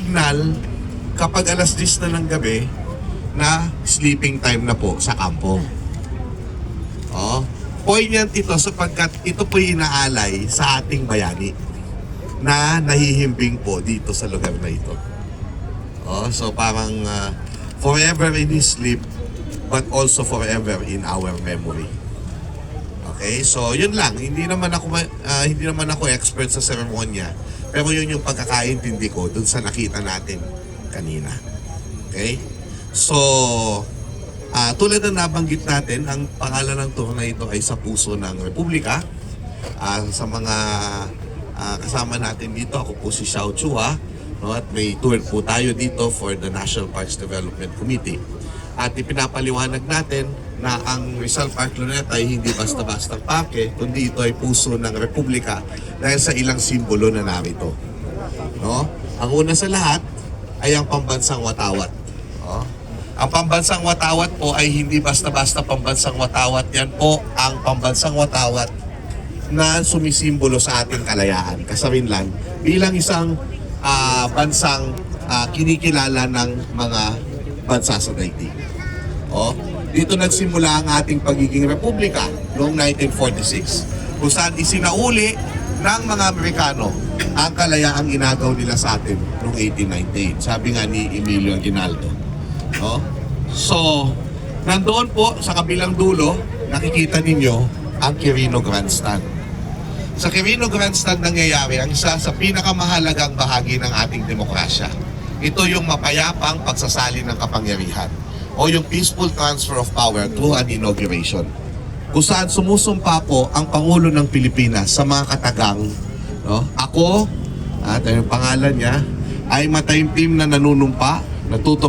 signal kapag alas 10 na ng gabi na sleeping time na po sa kampo. Oh, poignant ito sapagkat ito po inaalay sa ating bayani na nahihimbing po dito sa lugar na ito. Oh, so parang forever in his sleep but also forever in our memory. Okay, so yun lang. Hindi naman ako expert sa seremonya, pero yun yung pagkakaintindi ko dun sa nakita natin kanina. Okay? So, tulad na nabanggit natin, ang pangalan ng tour na ito ay Sa Puso ng Republika. Sa mga kasama natin dito, ako po si Xiao Chua, no? At may tour po tayo dito for the National Parks Development Committee. At ipinapaliwanag natin na ang Rizal Park Luneta ay hindi basta-basta parke, kundi ito ay puso ng Republika dahil sa ilang simbolo na narito. No? Ang una sa lahat ay ang pambansang watawat. No? Ang pambansang watawat po ay hindi basta-basta pambansang watawat. Yan po ang pambansang watawat na sumisimbolo sa ating kalayaan, kasarinlan, bilang isang bansang kinikilala ng mga bansa sa daigdig. Dito nagsimula ang ating pagiging republika noong 1946, kung saan isinauli ng mga Amerikano ang kalayaang inagaw nila sa atin noong 1898. Sabi nga ni Emilio Aguinaldo. So, nandoon po sa kabilang dulo, nakikita ninyo ang Quirino Grandstand. Sa Quirino Grandstand nangyayari ang isa sa pinakamahalagang bahagi ng ating demokrasya. Ito yung mapayapang pagsasali ng kapangyarihan o yung peaceful transfer of power through an inauguration, kung saan sumusumpa po ang Pangulo ng Pilipinas sa mga katagang, no? Ako, at yung pangalan niya, ay mataimtim na nanunumpa, natutup